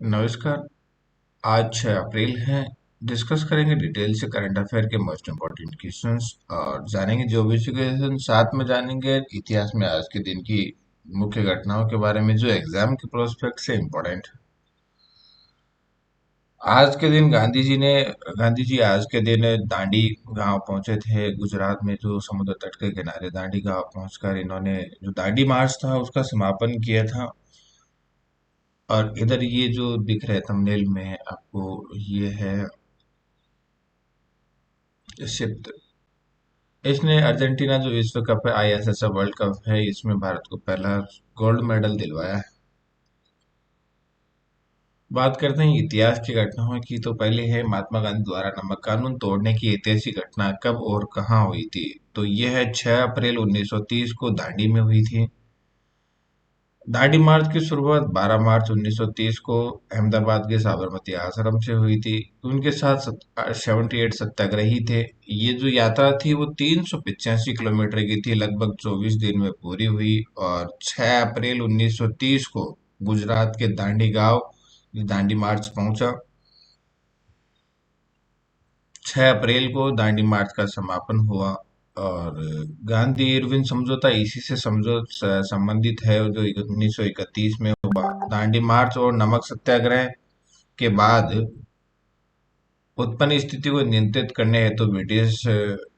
नमस्कार। आज 6 अप्रैल है। डिस्कस करेंगे डिटेल से करंट अफेयर के मोस्ट इम्पोर्टेंट क्वेश्चंस और जानेंगे जो भी क्वेश्चन, साथ में जानेंगे इतिहास में आज के दिन की मुख्य घटनाओं के बारे में जो एग्जाम के प्रोस्पेक्ट से इम्पोर्टेंट। आज के दिन गांधी जी आज के दिन दांडी गांव पहुंचे थे गुजरात में, जो समुद्र तट के किनारे दांडी गांव पहुंचकर इन्होंने जो दांडी मार्च था उसका समापन किया था। और इधर ये जो दिख रहे थंबनेल में आपको, ये है शिफ्ट। इसने अर्जेंटीना जो विश्व कप है, आईएसएसएफ वर्ल्ड कप है, इसमें भारत को पहला गोल्ड मेडल दिलवाया है। बात करते हैं इतिहास की घटनाओं की, तो पहले है महात्मा गांधी द्वारा नमक कानून तोड़ने की ऐतिहासिक घटना कब और कहाँ हुई थी। तो यह है 6 अप्रैल 1930 को दांडी में हुई थी। दांडी मार्च की शुरुआत 12 मार्च 1930 को अहमदाबाद के साबरमती आश्रम से हुई थी। उनके साथ 78 सत्याग्रही थे। ये जो यात्रा थी वो 385 किलोमीटर की थी, लगभग 24 दिन में पूरी हुई। और 6 अप्रैल 1930 को गुजरात के दांडी गांव दांडी मार्च पहुंचा। 6 अप्रैल को दांडी मार्च का समापन हुआ। और गांधी इरविन समझौता इसी से संबंधित है, जो 1931 में हुआ। दांडी मार्च और नमक सत्याग्रह के बाद उत्पन्न स्थिति को नियंत्रित करने हेतु ब्रिटिश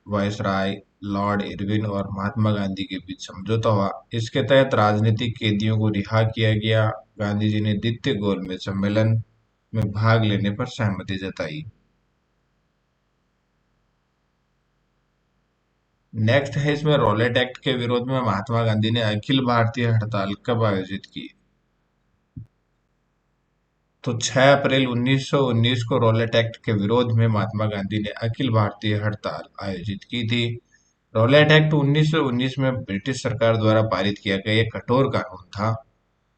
वायसराय लॉर्ड इरविन और महात्मा गांधी के बीच समझौता हुआ। इसके तहत राजनीतिक कैदियों को रिहा किया गया। गांधी जी ने द्वितीय गोलमेज सम्मेलन में भाग लेने पर सहमति जताई। नेक्स्ट है, इसमें रॉलेट एक्ट के विरोध में महात्मा गांधी ने अखिल भारतीय हड़ताल कब आयोजित की। तो 6 अप्रैल 1919 को रॉलेट एक्ट के विरोध में महात्मा गांधी ने अखिल भारतीय हड़ताल आयोजित की थी। रॉलेट एक्ट 1919 में ब्रिटिश सरकार द्वारा पारित किया गया एक कठोर कानून था,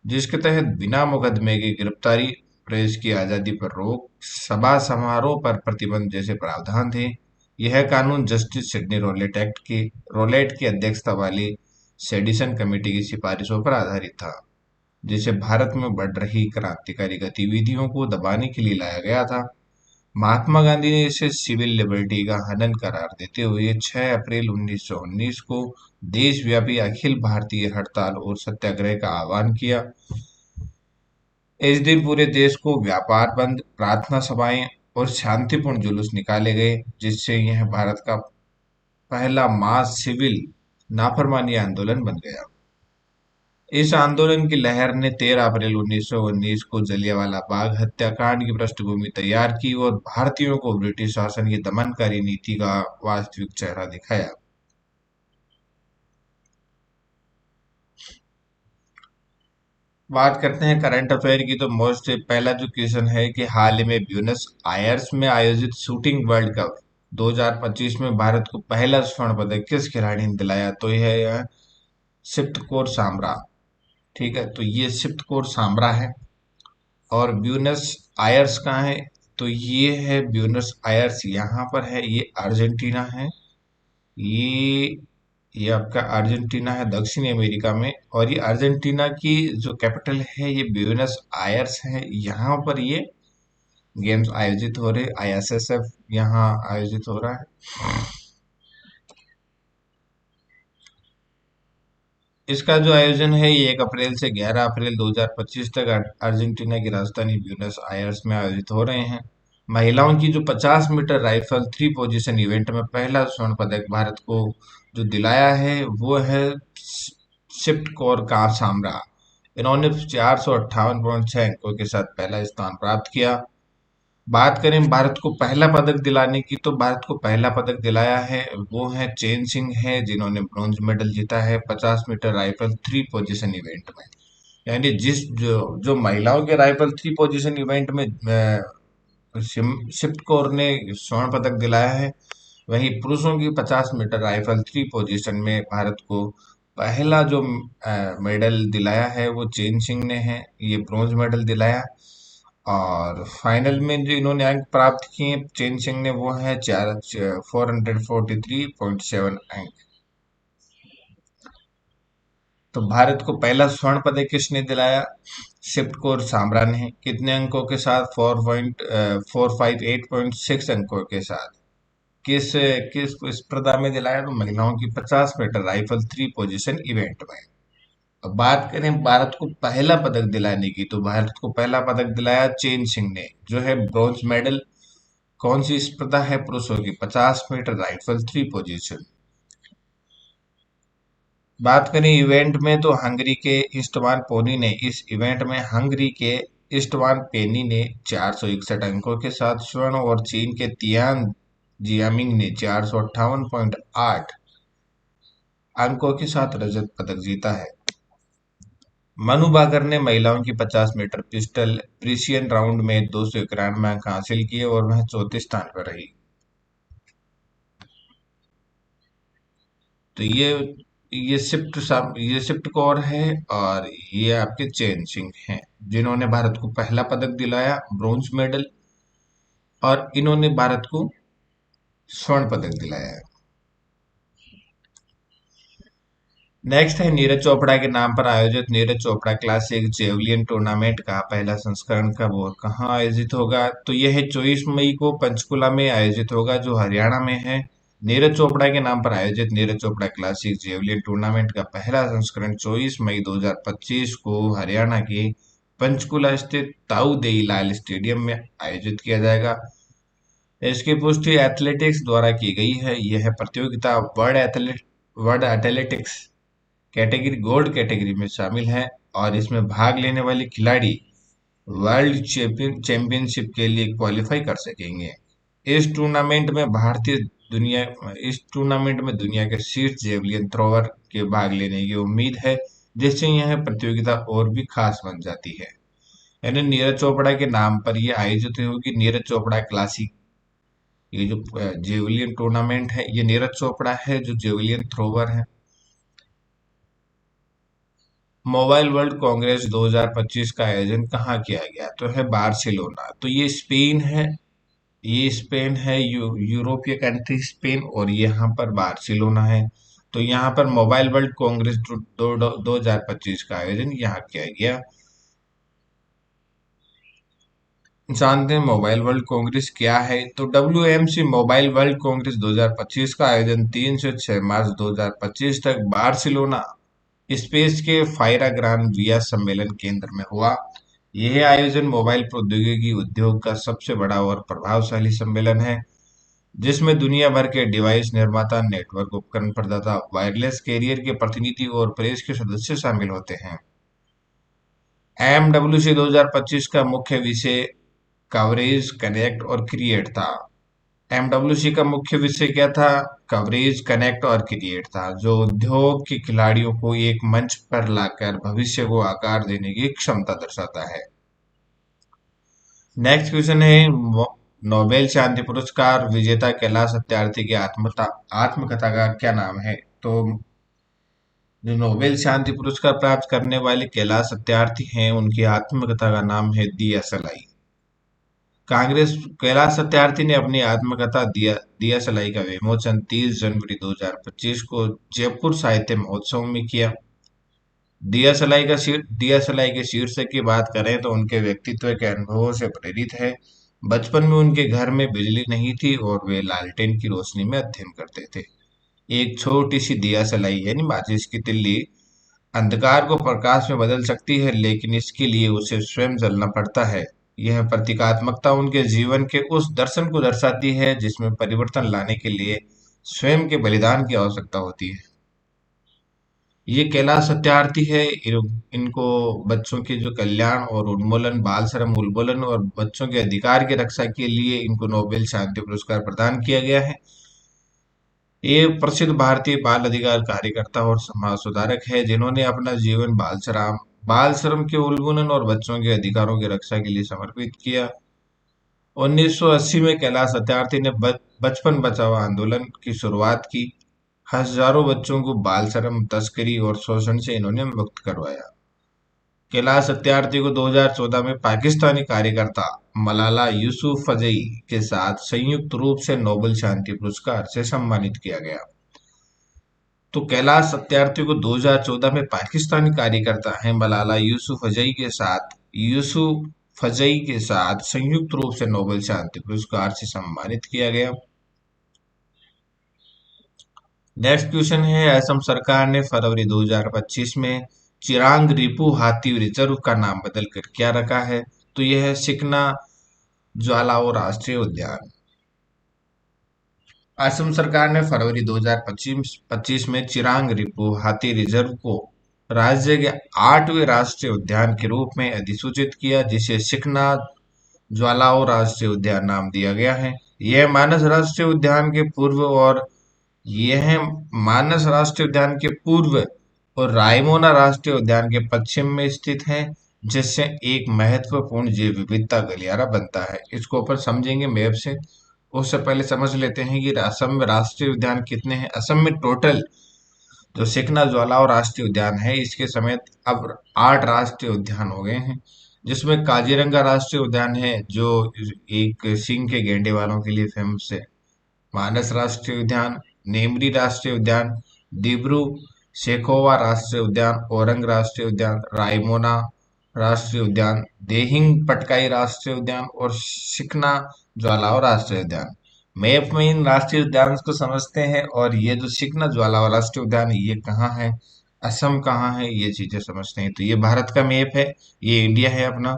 जिसके तहत बिना मुकदमे की गिरफ्तारी, प्रेस की आजादी पर रोक, सभा समारोह पर प्रतिबंध जैसे प्रावधान थे। यह कानून जस्टिस सिडनी रॉलेट की अध्यक्षता वाली सेडिशन कमेटी की सिफारिशों पर आधारित था, जिसे भारत में बढ़ रही क्रांतिकारी गतिविधियों को दबाने के लिए लाया गया था। महात्मा गांधी ने इसे सिविल लिबर्टी का हनन करार देते हुए 6 अप्रैल 1919 को देशव्यापी अखिल भारतीय हड़ताल और सत्याग्रह का आह्वान किया। इस दिन पूरे देश को व्यापार बंद, प्रार्थना सभाएं और शांतिपूर्ण जुलूस निकाले गए, जिससे यह भारत का पहला मास सिविल नाफरमानी आंदोलन बन गया। इस आंदोलन की लहर ने 13 अप्रैल 1919 को जलियांवाला बाग हत्याकांड की पृष्ठभूमि तैयार की और भारतीयों को ब्रिटिश शासन की दमनकारी नीति का वास्तविक चेहरा दिखाया। बात करते हैं करंट अफेयर की, तो मोस्ट पहला जो क्वेश्चन है कि हाल ही में ब्यूनस आयर्स में आयोजित शूटिंग वर्ल्ड कप 2025 में भारत को पहला स्वर्ण पदक किस खिलाड़ी ने दिलाया। तो यह है सिप्त कौर सामरा। ठीक है, तो ये सिप्त कौर सामरा है। और ब्यूनस आयर्स कहाँ है, तो ये है ब्यूनस आयर्स, यहाँ पर है, ये अर्जेंटीना है। ये ये आपका अर्जेंटीना है दक्षिणी अमेरिका में। और ये अर्जेंटीना की जो कैपिटल है ये ब्यूनस आयर्स है। यहाँ पर ये गेम्स आयोजित हो रहे, आईएसएसएफ यहाँ आयोजित हो रहा है। इसका जो आयोजन है ये 1 अप्रैल से 11 अप्रैल 2025 तक अर्जेंटीना की राजधानी ब्यूनस आयर्स में आयोजित हो रहे हैं। महिलाओं की जो 50 meter rifle three position event में पहला स्वर्ण पदक भारत को जो दिलाया है वो है शिफ्ट कौर कार सामरा। इन्होंने 458.6 अंकों के साथ पहला स्थान प्राप्त किया। बात करें भारत को पहला पदक दिलाने की, तो भारत को पहला पदक दिलाया है वो है चेन सिंह है, जिन्होंने ब्रॉन्ज मेडल जीता है 50 meter rifle three position event में। यानी जो महिलाओं के राइफल थ्री पोजीशन इवेंट में शिफ्ट कौर ने स्वर्ण पदक दिलाया है, वहीं पुरुषों की 50 मीटर राइफल थ्री पोजीशन में भारत को पहला जो मेडल दिलाया है वो चेन सिंह ने है, ये ब्रॉन्ज मेडल दिलाया। और फाइनल में जो इन्होंने अंक प्राप्त किए चेन सिंह ने वो है 443.7 अंक। तो भारत को पहला स्वर्ण पदक किसने दिलाया, शिफ्ट कोर साम्रान है, कितने अंकों के साथ? 4.458.6 अंकों के साथ। किस किस स्पर्धा में दिलाया? तो महिलाओं की 50 मीटर राइफल 3 पोजीशन इवेंट में। अब बात करें भारत को पहला पदक दिलाने की, तो भारत को पहला पदक दिलाया चेन सिंह ने, जो है ब्रॉन्ज मेडल। कौन सी स्पर्धा है? पुरुषों की 50 मीटर राइफल 3 पोजीशन। बात करें इवेंट में, तो हंगरी के इस्टवान पोनी ने, इस इवेंट में हंगरी के इस्टवान पेनी ने 461 अंकों के साथ स्वर्ण और चीन के तियान जियामिंग ने 458.8 अंकों के साथ रजत पदक जीता है। मनु भाकर ने महिलाओं की 50 मीटर पिस्टल प्रीसियन राउंड में 291 अंक हासिल किए और वह चौथे स्थान पर रही। तो ये शिफ्ट कौर है, और ये आपके चैन सिंह हैं, जिन्होंने भारत को पहला पदक दिलाया, ब्रोंज मेडल, और इन्होंने भारत को स्वर्ण पदक दिलाया है। नेक्स्ट है नीरज चोपड़ा के नाम पर आयोजित Neeraj Chopra classic javelin tournament का पहला संस्करण कब और कहाँ आयोजित होगा? तो यह है 24 मई को पंचकुला में आयोजित होगा, जो हरियाणा में है। नीरज चोपड़ा के नाम पर आयोजित Neeraj Chopra classic javelin tournament का पहला संस्करण 24 मई 2025 को हरियाणा के पंचकुला स्थित ताऊ देई लाल स्टेडियम में आयोजित किया जाएगा। इसकी पुष्टि एथलेटिक्स द्वारा की गई है। यह प्रतियोगिता world athletics category gold category में शामिल है, और इसमें भाग लेने वाले खिलाड़ी वर्ल्ड चैंपियनशिप के लिए क्वालिफाई कर सकेंगे। इस टूर्नामेंट में दुनिया इस टूर्नामेंट में दुनिया के शीर्ष जेवलिन थ्रोवर के भाग लेने की उम्मीद है, जिससे यह प्रतियोगिता और भी खास बन जाती है। यानी नीरज चोपड़ा के नाम पर यह आयोजित होगी, नीरज चोपड़ा क्लासिक। ये जो जेवलिन टूर्नामेंट है, ये नीरज चोपड़ा है जो जेवलिन थ्रोवर है। मोबाइल वर्ल्ड कांग्रेस 2025 का आयोजन कहाँ किया गया? तो है बार्सिलोना। तो ये स्पेन है, यूरोपीय कंट्री स्पेन, और यहाँ पर बार्सिलोना है। तो यहाँ पर मोबाइल वर्ल्ड कांग्रेस 2025 का आयोजन यहाँ किया गया। जानते हैं मोबाइल वर्ल्ड कांग्रेस क्या है? तो WMC मोबाइल वर्ल्ड कांग्रेस 2025 का आयोजन 3 से 6 मार्च 2025 तक बार्सिलोना स्पेस के फायरा ग्रान विया सम्मेलन केंद्र में हुआ। यह आयोजन मोबाइल प्रौद्योगिकी उद्योग का सबसे बड़ा और प्रभावशाली सम्मेलन है, जिसमें दुनिया भर के डिवाइस निर्माता, नेटवर्क उपकरण प्रदाता, वायरलेस कैरियर के प्रतिनिधि और प्रेस के सदस्य शामिल होते हैं। MWC 2025 का मुख्य विषय कवरेज, कनेक्ट और क्रिएट था। MWC का मुख्य विषय क्या था? कवरेज, कनेक्ट और क्रिएट था, जो उद्योग के खिलाड़ियों को एक मंच पर लाकर भविष्य को आकार देने की क्षमता दर्शाता है। नेक्स्ट क्वेश्चन है, नोबेल शांति पुरस्कार विजेता कैलाश सत्यार्थी की आत्मकथा का क्या नाम है? तो जो नोबेल शांति पुरस्कार प्राप्त करने वाले कैलाश सत्यार्थी हैं, उनकी आत्मकथा का नाम है दिया सलाई। कांग्रेस कैलाश सत्यार्थी ने अपनी आत्मकथा दिया सलाई का विमोचन 30 जनवरी 2025 को जयपुर साहित्य महोत्सव में किया। दिया सलाई के शीर्षक की बात करें तो उनके व्यक्तित्व के अनुभवों से प्रेरित है। बचपन में उनके घर में बिजली नहीं थी और वे लालटेन की रोशनी में अध्ययन करते थे। एक छोटी सी दिया सलाई यानी माचिस की तिल्ली अंधकार को प्रकाश में बदल सकती है, लेकिन इसके लिए उसे स्वयं जलना पड़ता है। यह प्रतीकात्मकता उनके जीवन के उस दर्शन को दर्शाती है जिसमें परिवर्तन लाने के लिए स्वयं के बलिदान की आवश्यकता होती है। ये कैलाश सत्यार्थी है। इनको बच्चों के जो कल्याण और उन्मूलन, बाल श्रम उन्मूलन और बच्चों के अधिकार की रक्षा के लिए इनको नोबेल शांति पुरस्कार प्रदान किया गया है। ये प्रसिद्ध भारतीय बाल अधिकार कार्यकर्ता और समाज सुधारक है, जिन्होंने अपना जीवन बाल श्रम के उन्मूलन और बच्चों के अधिकारों की रक्षा के लिए समर्पित किया। 1980 में कैलाश सत्यार्थी ने बचपन बचाओ आंदोलन की शुरुआत की। हजारों बच्चों को बाल श्रम, तस्करी और शोषण से इन्होंने मुक्त करवाया। कैलाश सत्यार्थी को 2014 में पाकिस्तानी कार्यकर्ता मलाला यूसुफजई के साथ संयुक्त रूप से नोबेल शांति पुरस्कार से सम्मानित किया गया। तो कैलाश सत्यार्थी को 2014 में पाकिस्तानी कार्यकर्ता हैं मलाला यूसुफजई के साथ संयुक्त रूप से नोबेल शांति पुरस्कार से सम्मानित किया गया। नेक्स्ट क्वेश्चन है, असम सरकार ने फरवरी 2025 में चिरांग रिपु हाथी रिजर्व का नाम बदलकर क्या रखा है? तो यह है सिकना ज्वालाओ राष्ट्रीय उद्यान। असम सरकार ने फरवरी 2025 में चिरांग रिपु हाथी रिजर्व को राज्य के 8वें राष्ट्रीय उद्यान के रूप में अधिसूचित किया, जिसे सिकना ज्वालाओ राष्ट्रीय उद्यान नाम दिया गया है। यह मानस राष्ट्रीय उद्यान के पूर्व और रायमोना राष्ट्रीय उद्यान के पश्चिम में स्थित है, जिससे एक महत्वपूर्ण जैव विविधता गलियारा बनता है। इसको अपन समझेंगे मैप से। उससे पहले समझ लेते हैं कि असम में राष्ट्रीय उद्यान कितने हैं। असम में टोटल जो सिकना ज्वालाओ राष्ट्रीय उद्यान है, इसके समेत अब 8 राष्ट्रीय उद्यान हो गए हैं, जिसमें काजीरंगा राष्ट्रीय उद्यान है जो एक सिंह के गैंडे वालों के लिए फेमस है, मानस राष्ट्रीय उद्यान, नेमरी राष्ट्रीय उद्यान, डिब्रू सेखोवा राष्ट्रीय उद्यान, औरंग राष्ट्रीय उद्यान, रायमोना राष्ट्रीय उद्यान, देहिंग पटकाई राष्ट्रीय उद्यान और सिकना ज्वालाओ राष्ट्रीय उद्यान। मैप में इन राष्ट्रीय उद्यान को समझते हैं, और ये जो सिकना ज्वालाओ राष्ट्रीय उद्यान ये कहाँ है, असम कहाँ है, ये चीजें समझते हैं। तो ये भारत का मैप है, ये इंडिया है अपना,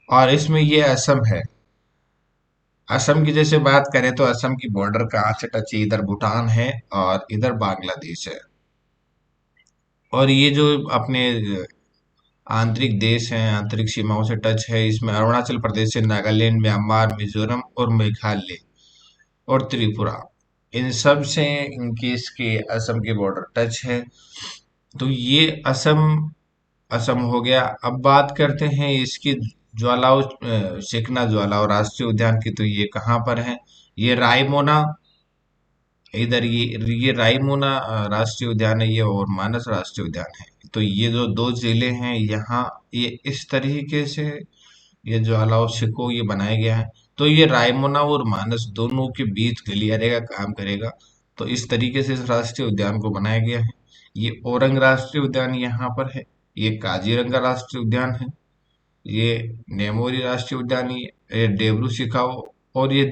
और इसमें ये असम है। असम की जैसे बात करें तो असम की बॉर्डर कहाँ से टच है, इधर भूटान है और इधर बांग्लादेश है। और ये जो अपने आंतरिक देश हैं, आंतरिक सीमाओं से टच है, इसमें अरुणाचल प्रदेश से नागालैंड, म्यांमार, मिजोरम और मेघालय और त्रिपुरा, इन सब से इनकी इसके असम के बॉर्डर टच है। तो ये असम असम हो गया। अब बात करते हैं इसकी सिकना ज्वालाओ राष्ट्रीय उद्यान की। तो ये कहाँ पर है? ये रायमोना, इधर ये रायमोना राष्ट्रीय उद्यान है ये, और मानस राष्ट्रीय उद्यान है। तो ये जो दो जिले हैं यहाँ, ये इस तरीके से ये ज्वालाओ सिको ये बनाया गया है। तो ये रायमोना और मानस दोनों के बीच गलियारे का काम करेगा। तो इस तरीके से इस राष्ट्रीय उद्यान को बनाया गया है। ये औरंग राष्ट्रीय उद्यान यहाँ पर है, ये काजीरंगा राष्ट्रीय उद्यान है, ये नेमोरी राष्ट्रीय उद्यान है, ये डेब्रू सिखाओ, और ये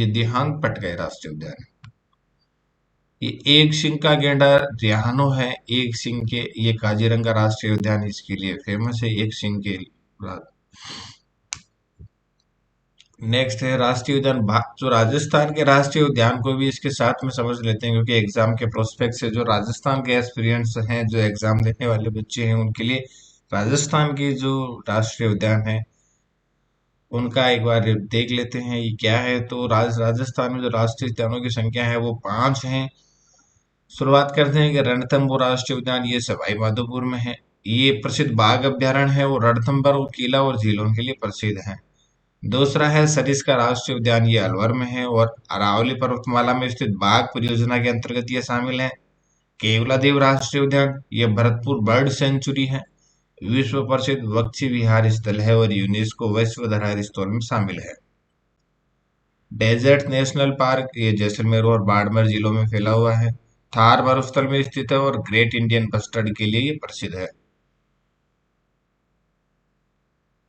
दिहांग पटकाई राष्ट्रीय उद्यान है। ये एक सिंह का गेंडा रिहानो है, एक सिंह के, ये काजीरंगा राष्ट्रीय उद्यान इसके लिए फेमस है, एक सिंह के। नेक्स्ट है राष्ट्रीय उद्यान जो राजस्थान के राष्ट्रीय उद्यान को भी इसके साथ में समझ लेते हैं, क्योंकि एग्जाम के प्रोस्पेक्ट से जो राजस्थान के एस्पिरेंट्स हैं, जो एग्जाम देने वाले बच्चे हैं, उनके लिए राजस्थान की जो राष्ट्रीय उद्यान है उनका एक बार देख लेते हैं ये क्या है। तो राजस्थान में जो राष्ट्रीय उद्यानों की संख्या है वो 5 है। शुरुआत करते हैं कि रणथंभौर राष्ट्रीय उद्यान, ये सवाई माधोपुर में है। ये प्रसिद्ध बाघ अभ्यारण्य है, वो रणथंभौर किला और झीलों के लिए प्रसिद्ध है। दूसरा है सरिस्का राष्ट्रीय उद्यान, ये अलवर में है और अरावली पर्वतमाला में स्थित बाघ परियोजना के अंतर्गत ये शामिल है। केवलादेव राष्ट्रीय उद्यान, ये भरतपुर बर्ड सेंचुरी है, विश्व प्रसिद्ध पक्षी विहार स्थल है और यूनेस्को विश्व धरोहर स्थल में शामिल है। डेजर्ट नेशनल पार्क, ये जैसलमेर और बाड़मेर जिलों में फैला हुआ है, थार मरुस्थल में स्थित है और ग्रेट इंडियन बस्टर्ड के लिए ये प्रसिद्ध है।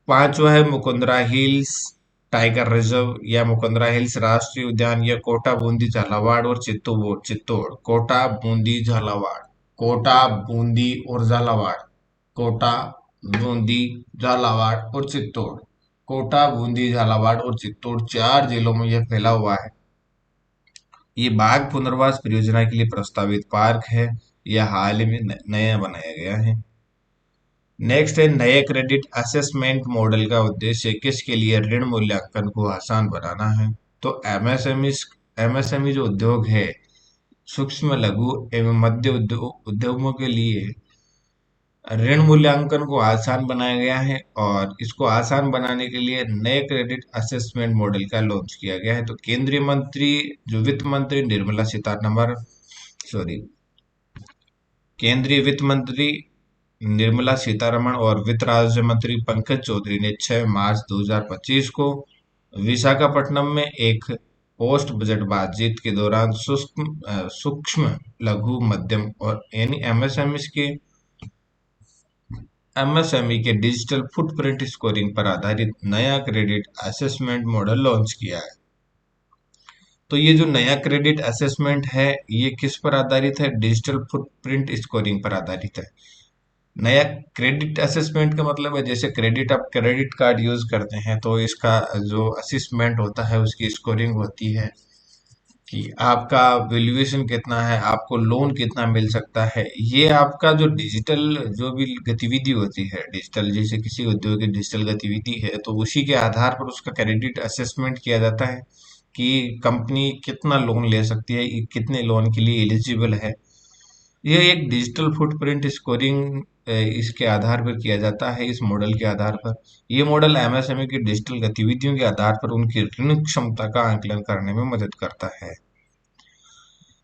पांचवा है मुकुंदरा हिल्स टाइगर रिजर्व या मुकुंदरा हिल्स राष्ट्रीय उद्यान, यह कोटा, बूंदी, झालावाड़ और चित्तौड़, कोटा, बूंदी, झालावाड़, कोटा, बूंदी और झालावाड़, कोटा, बूंदी, झालावाड़ और चित्तौड़, कोटा, बूंदी, झालावाड़ और चित्तौड़, 4 जिलों में यह फैला हुआ है। ये बाघ पुनर्वास परियोजना के लिए प्रस्तावित पार्क है, यह हाल ही में नया बनाया गया है। नेक्स्ट है नए क्रेडिट असेसमेंट मॉडल का उद्देश्य किसके लिए ऋण मूल्यांकन को आसान बनाना है? तो एमएसएमई जो उद्योग है, सूक्ष्म लघु एवं मध्य उद्योगों के लिए ऋण मूल्यांकन को आसान बनाया गया है, और इसको आसान बनाने के लिए नए क्रेडिट असेसमेंट मॉडल का लॉन्च किया गया है। तो वित्त मंत्री निर्मला सीतारमण, सॉरी, केंद्रीय वित्त मंत्री निर्मला सीतारमण और वित्त राज्य मंत्री पंकज चौधरी ने 6 मार्च 2025 को विशाखापट्टनम में एक पोस्ट बजट बातचीत के दौरान सूक्ष्म लघु मध्यम और यानी एमएसएमई के डिजिटल फुटप्रिंट स्कोरिंग पर आधारित नया क्रेडिट असेसमेंट मॉडल लॉन्च किया है। तो ये जो नया क्रेडिट असेसमेंट है, ये किस पर आधारित है? डिजिटल फुटप्रिंट स्कोरिंग पर आधारित है। नया क्रेडिट असेसमेंट का मतलब है, जैसे आप क्रेडिट कार्ड यूज करते हैं तो इसका जो असेसमेंट होता है, उसकी स्कोरिंग होती है कि आपका वैल्यूएशन कितना है, आपको लोन कितना मिल सकता है। ये आपका जो डिजिटल जो भी गतिविधि होती है, डिजिटल जैसे किसी उद्योग की डिजिटल गतिविधि है, तो उसी के आधार पर उसका क्रेडिट असेसमेंट किया जाता है कि कंपनी कितना लोन ले सकती है, कितने लोन के लिए एलिजिबल है। ये एक डिजिटल फुटप्रिंट स्कोरिंग इसके आधार पर किया जाता है, इस मॉडल के आधार पर। ये मॉडल एमएसएमई की डिजिटल गतिविधियों के आधार पर उनकी ऋण क्षमता का आकलन करने में मदद करता है।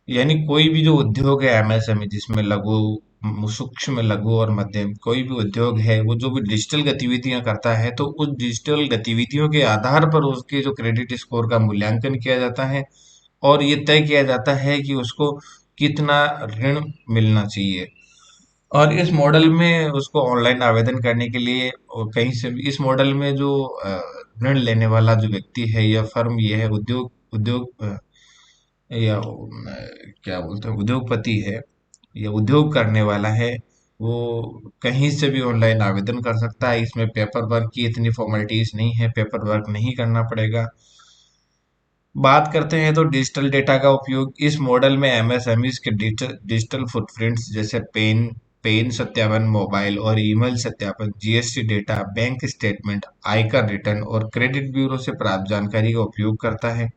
यानी कोई भी जो उद्योग है एमएसएमई, जिसमें सूक्ष्म लघु और मध्यम कोई भी उद्योग है, वो जो भी डिजिटल गतिविधियां करता है, तो उस डिजिटल गतिविधियों के आधार पर उसके जो क्रेडिट स्कोर का मूल्यांकन किया जाता है और ये तय किया जाता है कि उसको कितना ऋण मिलना चाहिए। और इस मॉडल में उसको ऑनलाइन आवेदन करने के लिए और कहीं से भी इस मॉडल में जो ऋण लेने वाला जो व्यक्ति है या फर्म, ये है उद्योग उद्योग या क्या बोलते हैं, उद्योगपति है या उद्योग करने वाला है, वो कहीं से भी ऑनलाइन आवेदन कर सकता है। इसमें पेपर वर्क की इतनी फॉर्मेलिटीज नहीं है, पेपर वर्क नहीं करना पड़ेगा। बात करते हैं तो डिजिटल डेटा का उपयोग इस मॉडल में एमएसएमईज के डिजिटल फुटप्रिंट्स जैसे पेन सत्यापन, मोबाइल और ईमेल सत्यापन, जीएसटी डेटा, बैंक स्टेटमेंट, आयकर रिटर्न और क्रेडिट ब्यूरो से प्राप्त जानकारी का उपयोग करता है।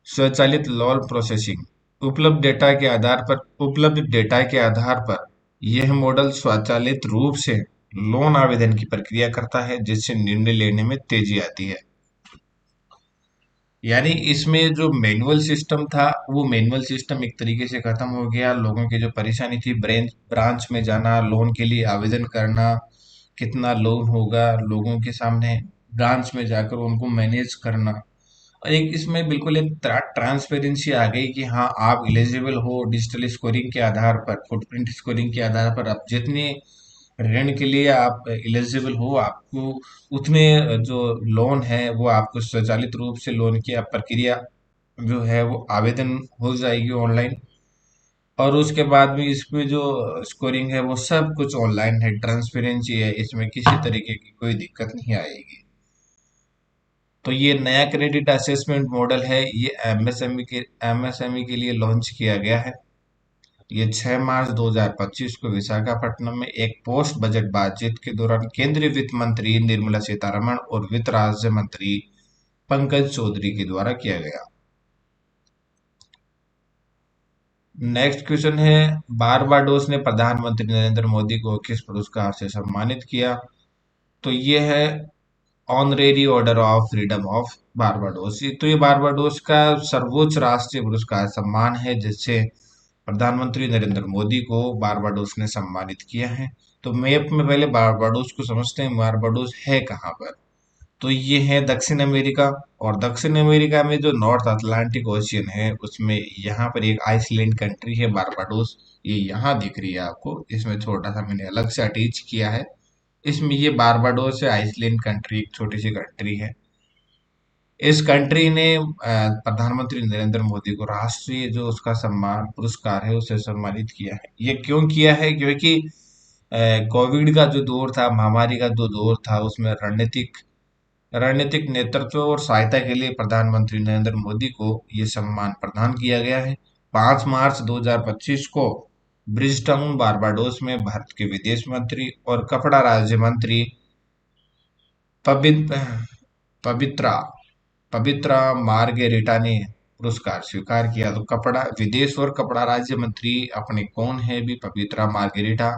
स्वचालित लोन प्रोसेसिंग उपलब्ध डेटा के आधार पर यह मॉडल स्वचालित रूप से लोन आवेदन की प्रक्रिया करता है, जिससे निर्णय लेने में तेजी आती है। यानी इसमें जो मैनुअल सिस्टम था, वो मैनुअल सिस्टम एक तरीके से खत्म हो गया। लोगों की जो परेशानी थी, ब्रांच में जाना, लोन के लिए आवेदन करना, कितना लोन होगा, लोगों के सामने ब्रांच में जाकर उनको मैनेज करना। और एक इसमें बिल्कुल एक ट्रांसपेरेंसी आ गई कि हाँ, आप एलिजिबल हो डिजिटल स्कोरिंग के आधार पर, फुटप्रिंट स्कोरिंग के आधार पर। आप जितने ऋण के लिए आप एलिजिबल हो, आपको उतने जो लोन है वो आपको स्वचालित रूप से लोन की प्रक्रिया जो है वो आवेदन हो जाएगी ऑनलाइन। और उसके बाद भी इसमें जो स्कोरिंग है वो सब कुछ ऑनलाइन है, ट्रांसपेरेंसी है, इसमें किसी तरीके की कोई दिक्कत नहीं आएगी। तो ये नया क्रेडिट असेसमेंट मॉडल है, ये एमएसएमई के लिए लॉन्च किया गया है। ये 6 मार्च 2025 को विशाखापट्टनम में एक पोस्ट बजट बातचीत के दौरान केंद्रीय वित्त मंत्री निर्मला सीतारमण और वित्त राज्य मंत्री पंकज चौधरी के द्वारा किया गया। नेक्स्ट क्वेश्चन है, बारबाडोस ने प्रधानमंत्री नरेंद्र मोदी को किस पुरस्कार से सम्मानित किया? तो ये है honorary order of freedom of Barbados. तो ये बारबाडोस का सर्वोच्च राष्ट्रीय पुरस्कार सम्मान है, जिससे प्रधानमंत्री नरेंद्र मोदी को बारबाडोस ने सम्मानित किया है। तो मैप में पहले बारबाडोस को समझते हैं, बारबाडोस है कहाँ पर। तो ये है दक्षिण अमेरिका, और दक्षिण अमेरिका में जो नॉर्थ अटलांटिक ओशियन है, उसमें यहाँ पर एक आइसलैंड कंट्री है बारबाडोस। ये यहाँ दिख रही है आपको, इसमें छोटा सा मैंने अलग से अटैच किया है। इसमें ये बारबाडोस है, आइसलैंड कंट्री, एक छोटी सी कंट्री है। इस कंट्री ने प्रधानमंत्री नरेंद्र मोदी को राष्ट्रीय जो उसका सम्मान पुरस्कार है उसे सम्मानित किया है। ये क्यों किया है? क्योंकि कोविड का जो दौर था, महामारी का जो दौर था, उसमें रणनीतिक नेतृत्व और सहायता के लिए प्रधानमंत्री नरेंद्र मोदी को ये सम्मान प्रदान किया गया है। 5 मार्च 2025 को ब्रिजटाउन बारबाडोस में भारत के विदेश मंत्री और कपड़ा राज्य मंत्री पवित्र पवित्रा पवित्रा मार्गेरिटा ने पुरस्कार स्वीकार किया। तो कपड़ा विदेश और कपड़ा राज्य मंत्री अपने कौन है भी? पवित्रा मार्गेरिटा।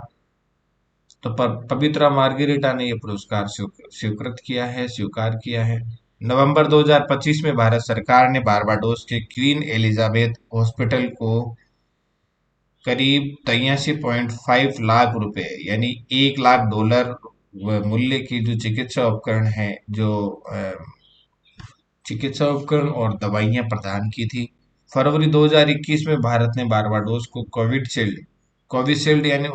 तो पवित्रा मार्गेरिटा ने ये पुरस्कार स्वीकार किया है। नवंबर 2025 में भारत सरकार ने बारबाडोस के क्वीन एलिजाबेथ हॉस्पिटल को करीब 83.5 लाख रुपए यानी $1 लाख मूल्य की जो चिकित्सा उपकरण है, जो चिकित्सा उपकरण और दवाइयां प्रदान की थी। फरवरी 2021 में भारत ने बारबाडोस को कोविशील्ड यानी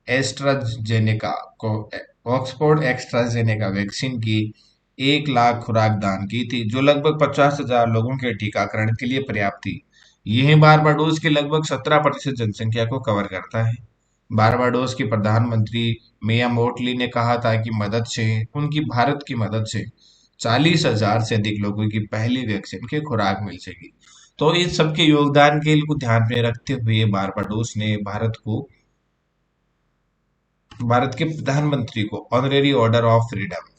एस्ट्राजेनेका को ऑक्सफोर्ड एक्स्ट्राजेनेका वैक्सीन की 1 लाख खुराक दान की थी, जो लगभग 50,000 लोगों के टीकाकरण के लिए पर्याप्त थी। यह बारबाडोस की लगभग 17% जनसंख्या को कवर करता है। बारबाडोस की प्रधानमंत्री मिया मोटली ने कहा था कि उनकी भारत की मदद से 40,000 से अधिक लोगों की पहली वैक्सीन की खुराक मिल सकी। तो इस सबके योगदान के को ध्यान में रखते हुए बारबाडोस ने भारत के प्रधानमंत्री को ऑनरेरी ऑर्डर ऑफ फ्रीडम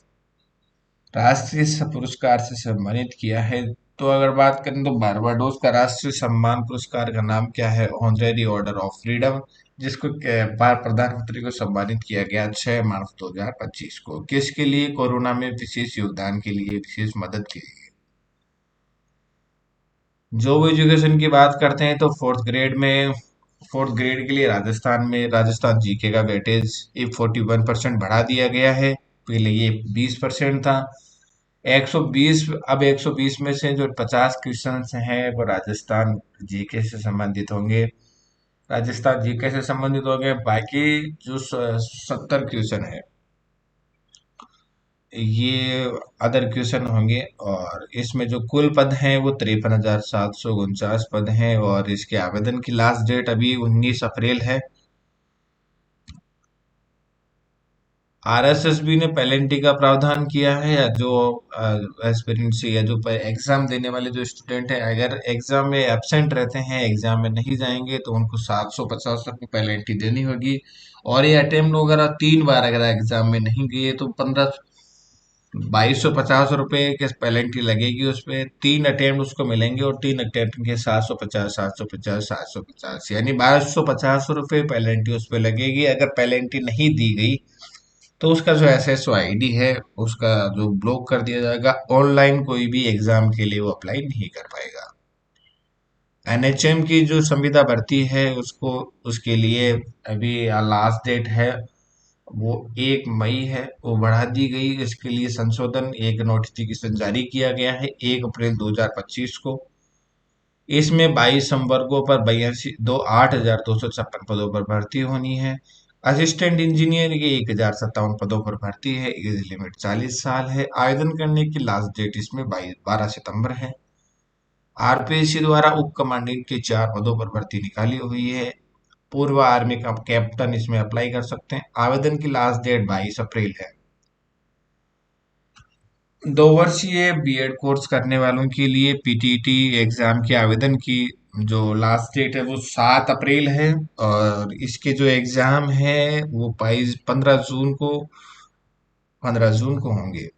राष्ट्रीय पुरस्कार से सम्मानित किया है। तो अगर बात करें तो बारबाडोस का राष्ट्रीय सम्मान पुरस्कार का नाम क्या है? ऑनरेरी ऑर्डर ऑफ फ्रीडम, जिसको प्रधानमंत्री को सम्मानित किया गया 6 मार्च 2025 को। किसके लिए? कोरोना में विशेष योगदान के लिए, विशेष मदद के लिए। जॉब एजुकेशन की बात करते हैं तो फोर्थ ग्रेड के लिए राजस्थान जीके का वेटेज 41% बढ़ा दिया गया है। पहले ये 20% था। 120 अब 120 में से जो 50 क्वेश्चन हैं वो राजस्थान जीके से संबंधित होंगे। बाकी जो 70 क्वेश्चन है ये अदर क्वेश्चन होंगे। और इसमें जो कुल पद हैं वो 53,749 पद हैं। और इसके आवेदन की लास्ट डेट अभी 19 अप्रैल है। आरएसएसबी ने पेनल्टी का प्रावधान किया है, या जो एस्पिरेंट्स या जो एग्जाम देने वाले जो स्टूडेंट हैं, अगर एग्जाम में एब्सेंट रहते हैं, एग्जाम में नहीं जाएंगे, तो उनको 750 रुपये पेनल्टी देनी होगी। और ये अटेम्प्ट वगैरह 3 बार अगर एग्जाम में नहीं गए तो 2250 रुपये के पेनल्टी लगेगी। उसपे 3 अटेम्प्ट उसको मिलेंगे, और 3 अटेम्प्ट के 750 750 750 यानी 2250 रुपये पेनल्टी उस पर लगेगी। अगर पेनल्टी नहीं दी गई तो उसका जो एसएसओ आईडी है उसका जो ब्लॉक कर दिया जाएगा। ऑनलाइन कोई भी एग्जाम के लिए वो अप्लाई नहीं कर पाएगा। एनएचएम की जो संविदा भर्ती है उसके लिए अभी लास्ट डेट है वो 1 मई है, वो बढ़ा दी गई। इसके लिए संशोधन एक नोटिफिकेशन जारी किया गया है 1 अप्रैल 2025 को। इसमें 22 संवर्गों पर 8,256 पदों पर भर्ती होनी है। असिस्टेंट इंजीनियर के 1,057 पदों पर भर्ती है। एज लिमिट 40 साल है। आवेदन करने की लास्ट डेट इसमें 12 सितंबर है। आरपीएससी द्वारा उप कमांडेंट के 4 पदों पर भर्ती निकाली हुई है। पूर्व आर्मी का कैप्टन इसमें अप्लाई कर सकते हैं। आवेदन की लास्ट डेट 22 अप्रैल है। 2 वर्षीय बीएड कोर्स करने वालों के लिए पीटीटी एग्जाम के आवेदन की जो लास्ट डेट है वो 7 अप्रैल है। और इसके जो एग्जाम है वो 15 जून को होंगे।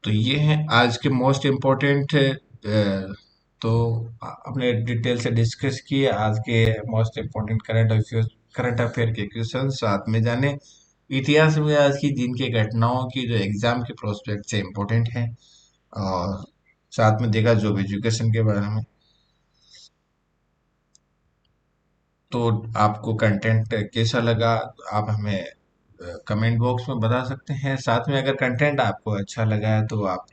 तो ये हैं आज के मोस्ट इम्पोर्टेंट। तो अपने डिटेल से डिस्कस किए आज के मोस्ट इम्पोर्टेंट करंट अफेयर के क्वेश्चन, साथ में जाने इतिहास में आज की जिनके घटनाओं की जो एग्जाम के प्रोस्पेक्ट से इम्पोर्टेंट है। और साथ में देखा जॉब एजुकेशन के बारे में। तो आपको कंटेंट कैसा लगा आप हमें कमेंट बॉक्स में बता सकते हैं। साथ में अगर कंटेंट आपको अच्छा लगा है तो आप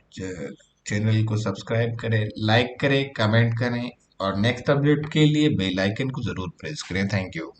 चैनल को सब्सक्राइब करें, लाइक करें, कमेंट करें, और नेक्स्ट अपडेट के लिए बेल आइकन को जरूर प्रेस करें। Thank you.